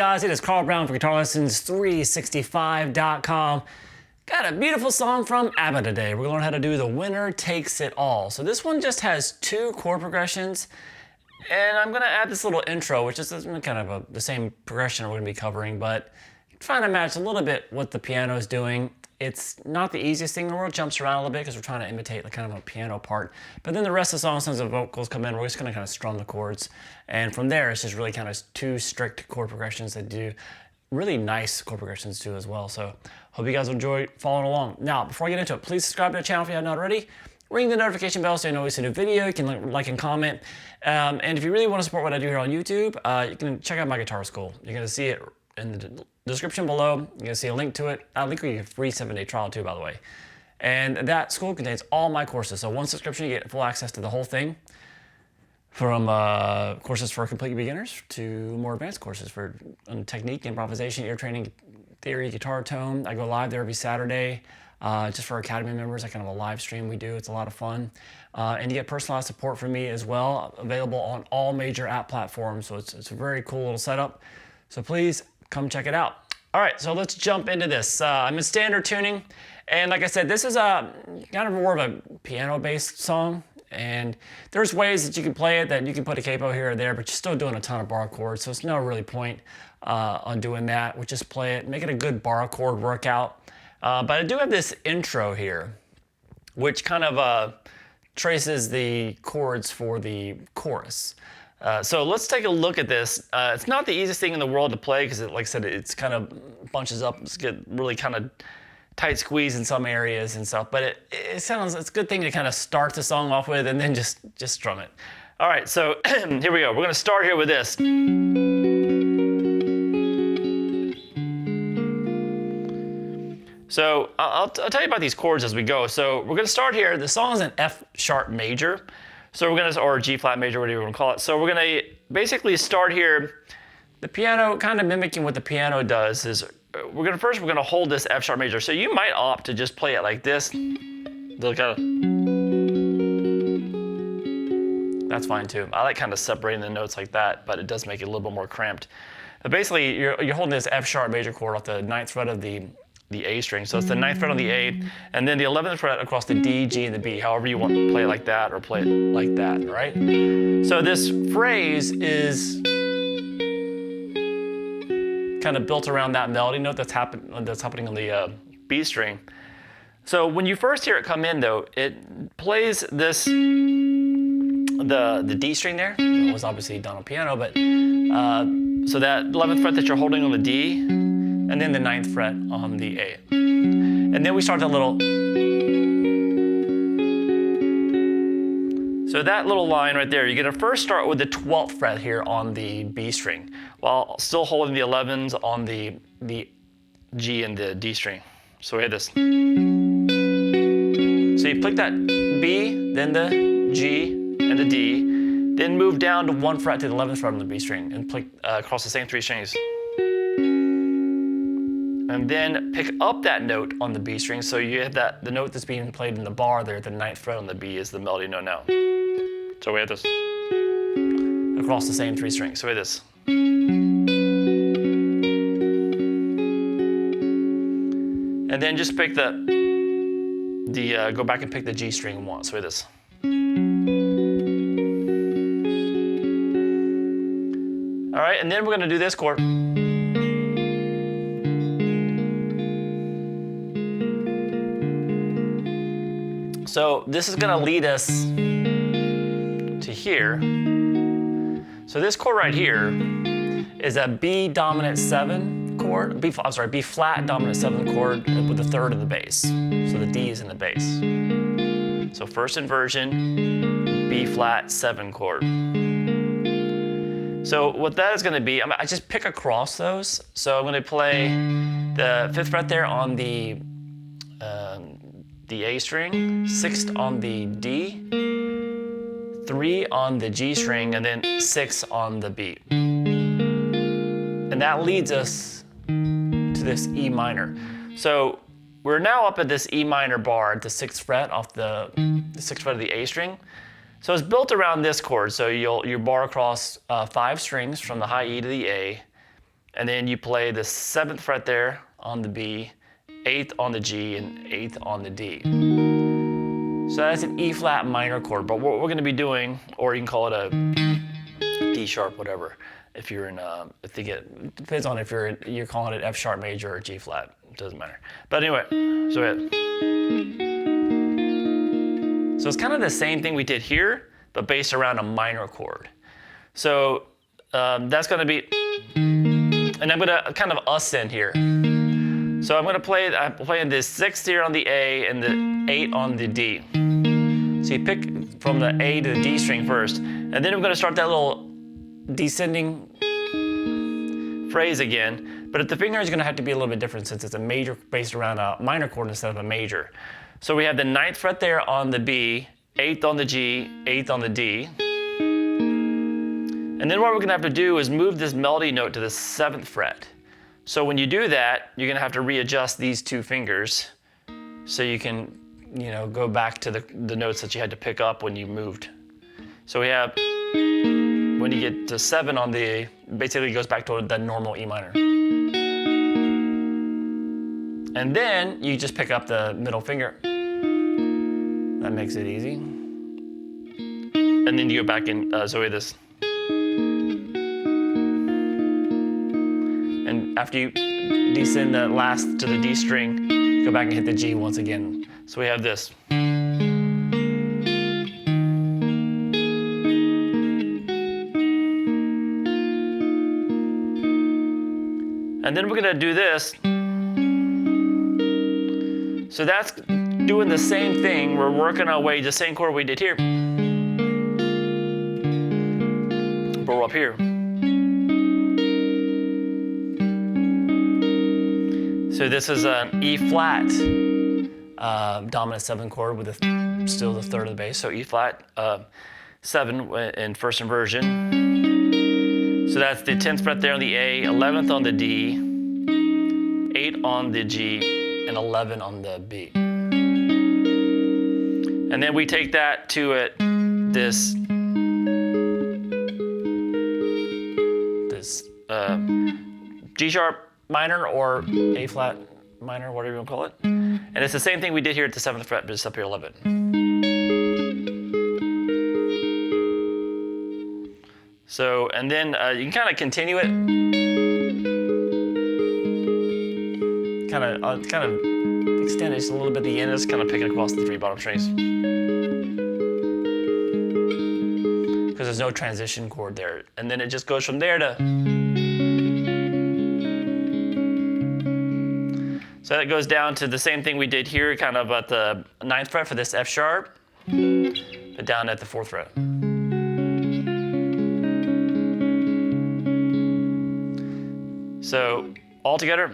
guys, it is Carl Brown for GuitarLessons365.com. Got a beautiful song from ABBA today. We're going to learn how to do The Winner Takes It All. So this one just has 2 chord progressions, and I'm going to add this little intro, which is kind of the same progression we're going to be covering, but trying to match a little bit what the piano is doing. It's not the easiest thing in the world. It jumps around a little bit because we're trying to imitate kind of a piano part. But then the rest of the song, since the vocals come in, we're just going to kind of strum the chords. And from there, it's just really kind of 2 strict chord progressions that do really nice chord progressions too as well. So hope you guys will enjoy following along. Now, before I get into it, please subscribe to the channel if you haven't already. Ring the notification bell so you know when we send a video. You can like and comment. And if you really want to support what I do here on YouTube, you can check out my guitar school. You're going to see it in the description below. You're going to see a link to it. I'll link you a free 7-day trial too, by the way. And that school contains all my courses. So one subscription, you get full access to the whole thing. From courses for complete beginners to more advanced courses for technique, improvisation, ear training, theory, guitar tone. I go live there every Saturday. Just for Academy members, I kind of a live stream we do. It's a lot of fun. And you get personalized support from me as well, available on all major app platforms. So it's a very cool little setup. So please come check it out. All right, so let's jump into this. I'm in standard tuning. And like I said, this is kind of more of a piano-based song. And there's ways that you can play it, that you can put a capo here or there, but you're still doing a ton of bar chords. So it's no really point on doing that. We'll just play it, make it a good bar chord workout. But I do have this intro here, which kind of traces the chords for the chorus. So let's take a look at this. It's not the easiest thing in the world to play because, like I said, it's kind of bunches up. It's get really kind of tight squeeze in some areas and stuff. But it's a good thing to kind of start the song off with and then just strum it. All right, so here we go. We're going to start here with this. So I'll tell you about these chords as we go. So we're going to start here. The song is an F sharp major. So we're going to, or G flat major, whatever you want to call it. So we're going to basically start here. The piano, kind of mimicking what the piano does, is we're going to hold this F sharp major. So you might opt to just play it like this. That's fine too. I like kind of separating the notes like that, but it does make it a little bit more cramped. But basically, you're holding this F sharp major chord off the 9th fret of the A string. So it's the 9th fret on the A, and then the 11th fret across the D, G, and the B, however you want to play it, like that or play it like that, right? So this phrase is kind of built around that melody note that's happening on the B string. So when you first hear it come in though, it plays this, the D string there. It was obviously done on piano, but so that 11th fret that you're holding on the D, and then the 9th fret on the A. And then we start that little. So that little line right there, you're gonna first start with the 12th fret here on the B string, while still holding the 11s on the G and the D string. So we have this. So you pick that B, then the G and the D, then move down to 1 fret to the 11th fret on the B string, and play across the same 3 strings. And then pick up that note on the B string. So you have the note that's being played in the bar there, the 9th fret on the B is the melody note now. So we have this across the same 3 strings. So we have this. And then just pick go back and pick the G string once. So we have this. All right, and then we're gonna do this chord. So this is going to lead us to here. So this chord right here is a B dominant 7 chord. B flat dominant 7 chord with the 3rd of the bass. So the D is in the bass. So first inversion, B flat 7 chord. So what that is going to be, I just pick across those. So I'm going to play the 5th fret there on the A string, 6th on the D, 3 on the G string, and then 6 on the B. And that leads us to this E minor. So we're now up at this E minor bar at the 6th fret off the 6th fret of the A string. So it's built around this chord. So you bar across 5 strings from the high E to the A, and then you play the 7th fret there on the B, 8th on the G, and 8th on the D. So that's an E flat minor chord, but what we're gonna be doing, or you can call it a D sharp, whatever. If you're in, I think it depends on if you're calling it F sharp major or G flat, it doesn't matter. But anyway, so it's kind of the same thing we did here, but based around a minor chord. So that's gonna be, and I'm gonna kind of ascend here. So I'm playing this 6th here on the A and the 8 on the D. So you pick from the A to the D string first, and then I'm gonna start that little descending phrase again, but the finger is gonna have to be a little bit different since it's a major based around a minor chord instead of a major. So we have the 9th fret there on the B, 8th on the G, 8th on the D. And then what we're gonna have to do is move this melody note to the 7th fret. So when you do that, you're gonna have to readjust these 2 fingers so you can, go back to the notes that you had to pick up when you moved. So we have, when you get to 7 on the, basically it goes back to the normal E minor. And then you just pick up the middle finger. That makes it easy. And then you go back in, so we have this. And after you descend the last to the D string, go back and hit the G once again. So we have this. And then we're gonna do this. So that's doing the same thing. We're working our way, the same chord we did here. But we're up here. So this is an E flat dominant 7 chord with still the 3rd of the bass. So E flat 7 in first inversion. So that's the 10th fret there on the A, 11th on the D, 8 on the G, and 11 on the B. And then we take that to this G sharp minor or A flat minor, whatever you want to call it. And it's the same thing we did here at the 7th fret, but it's up here 11. So, and then you can kind of continue it. Kind of extend it just a little bit at the end, just kind of picking across the 3 bottom strings. Because there's no transition chord there. And then it just goes from there to. So that goes down to the same thing we did here, kind of at the 9th fret for this F sharp, but down at the 4th fret. So all together.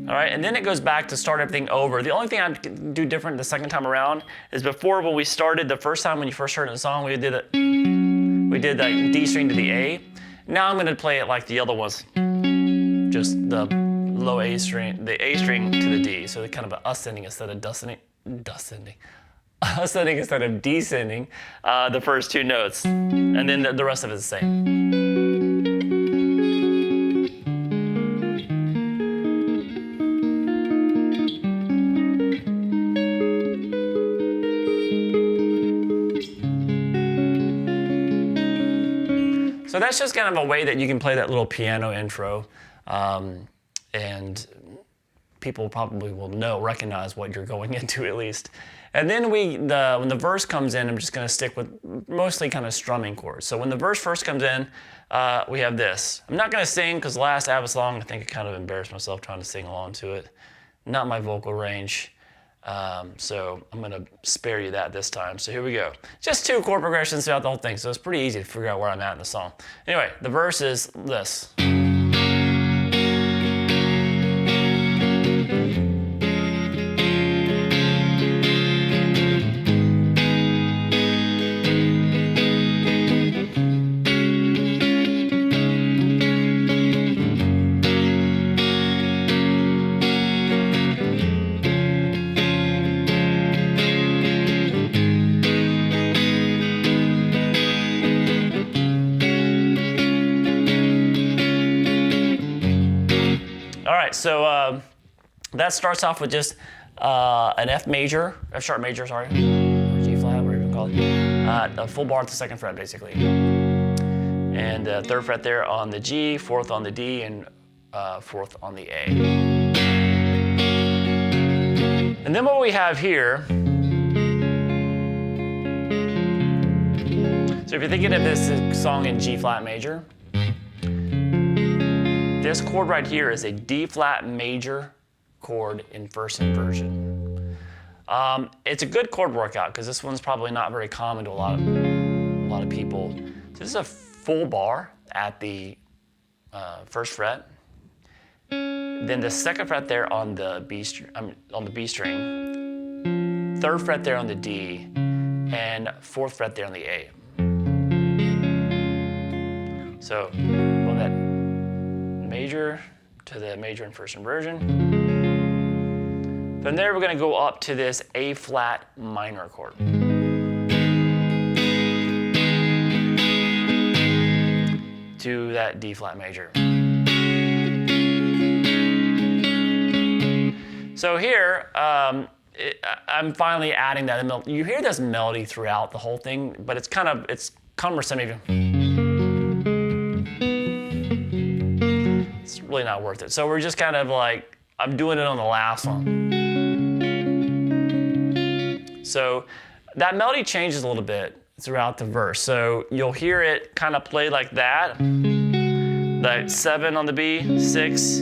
All right, and then it goes back to start everything over. The only thing I do different the second time around is before when we started the first time when you first heard the song, we did that D string to the A. Now I'm gonna play it like the other ones, just the low A string, the A string to the D. So it's kind of an ascending instead of ascending instead of descending the first 2 notes, and then the rest of it is the same. So that's just kind of a way that you can play that little piano intro, and people probably will recognize what you're going into at least. And then when the verse comes in, I'm just going to stick with mostly kind of strumming chords. So when the verse first comes in, we have this. I'm not going to sing because last ABBA song, I think I kind of embarrassed myself trying to sing along to it. Not my vocal range. So I'm gonna spare you that this time. So here we go. Just 2 chord progressions throughout the whole thing, so it's pretty easy to figure out where I'm at in the song. Anyway, the verse is this. right, so that starts off with just an F sharp major, sorry, or G flat, whatever you call it, a full bar at the 2nd fret, basically. And 3rd fret there on the G, 4th on the D, and 4th on the A. And then what we have here, so if you're thinking of this song in G flat major, this chord right here is a D flat major chord in 1st inversion. It's a good chord workout because this one's probably not very common to a lot of people. So this is a full bar at the 1st fret. Then the 2nd fret there on the B string, 3rd fret there on the D, and 4th fret there on the A. So from that major to the major in 1st inversion. From there we're going to go up to this A flat minor chord. To that D flat major. So here, I'm finally adding that. You hear this melody throughout the whole thing, but it's cumbersome even. It's really not worth it. So we're just kind of like, I'm doing it on the last one. So that melody changes a little bit throughout the verse. So you'll hear it kind of play like that. Like 7 on the B, 6,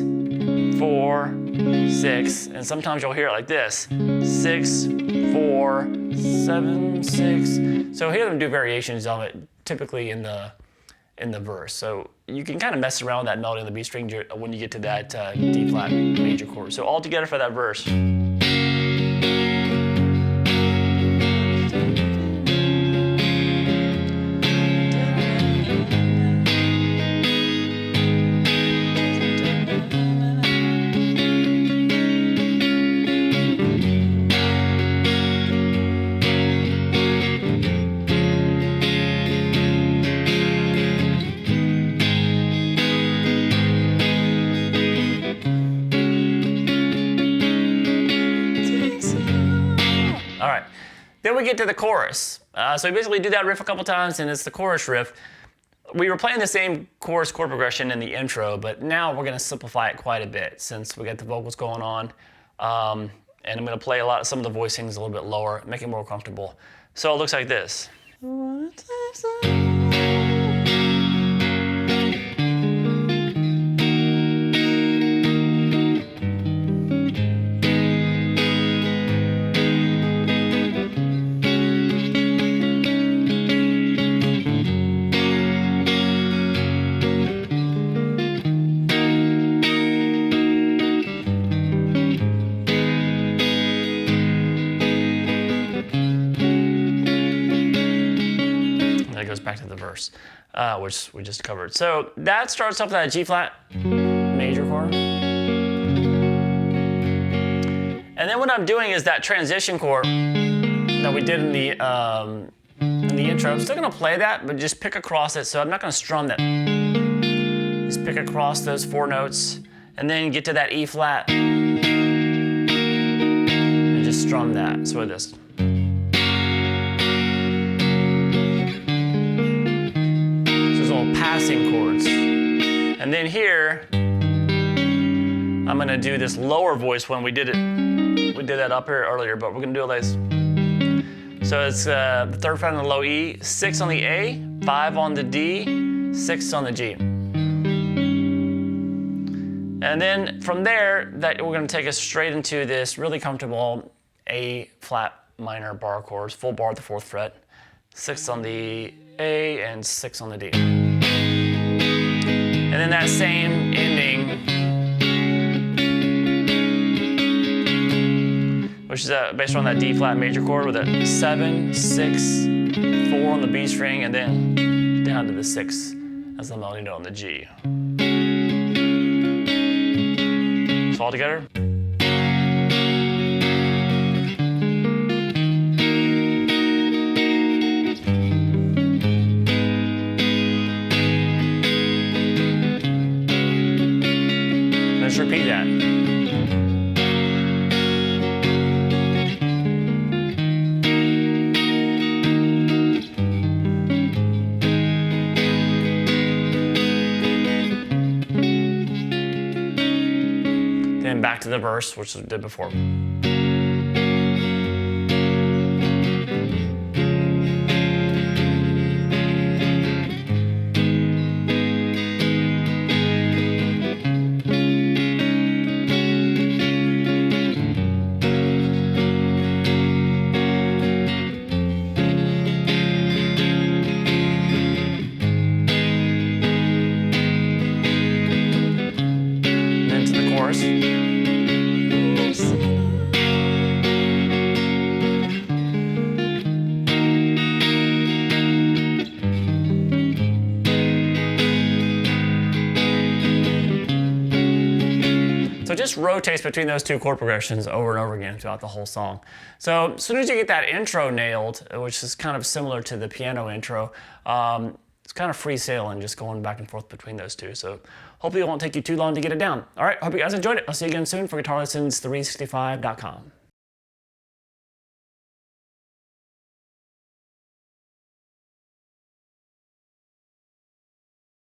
4, 6, and sometimes you'll hear it like this. 6, 4, 7, 6. So hear them do variations of it, typically in the verse. So you can kind of mess around with that melody on the B string when you get to that D flat major chord. So all together for that verse. Then we get to the chorus. So we basically do that riff a couple times, and it's the chorus riff. We were playing the same chorus chord progression in the intro, but now we're going to simplify it quite a bit since we got the vocals going on. And I'm going to play some of the voicings a little bit lower, make it more comfortable. So it looks like this. Back to the verse, which we just covered. So that starts off with that G flat major chord. And then what I'm doing is that transition chord that we did in the intro. I'm still gonna play that, but just pick across it. So I'm not gonna strum that. Just pick across those 4 notes and then get to that E flat and just strum that. So with this. Passing chords. And then here, I'm gonna do this lower voice one. We did that up here earlier, but we're gonna do it like this. So it's the 3rd fret on the low E, 6 on the A, 5 on the D, 6 on the G. And then from there, we're gonna take us straight into this really comfortable A flat minor bar chords, full bar at the 4th fret, 6 on the A and 6 on the D. And then that same ending, which is based on that D flat major chord with a 7, 6, 4 on the B string, and then down to the 6 as the melody note on the G. So all together. repeat that. Then back to the verse, which we did before. Then to the chorus. So it just rotates between those two chord progressions over and over again throughout the whole song. So as soon as you get that intro nailed, which is kind of similar to the piano intro, it's kind of free sailing, just going back and forth between those two. So hopefully it won't take you too long to get it down. All right, hope you guys enjoyed it. I'll see you again soon for GuitarLessons365.com.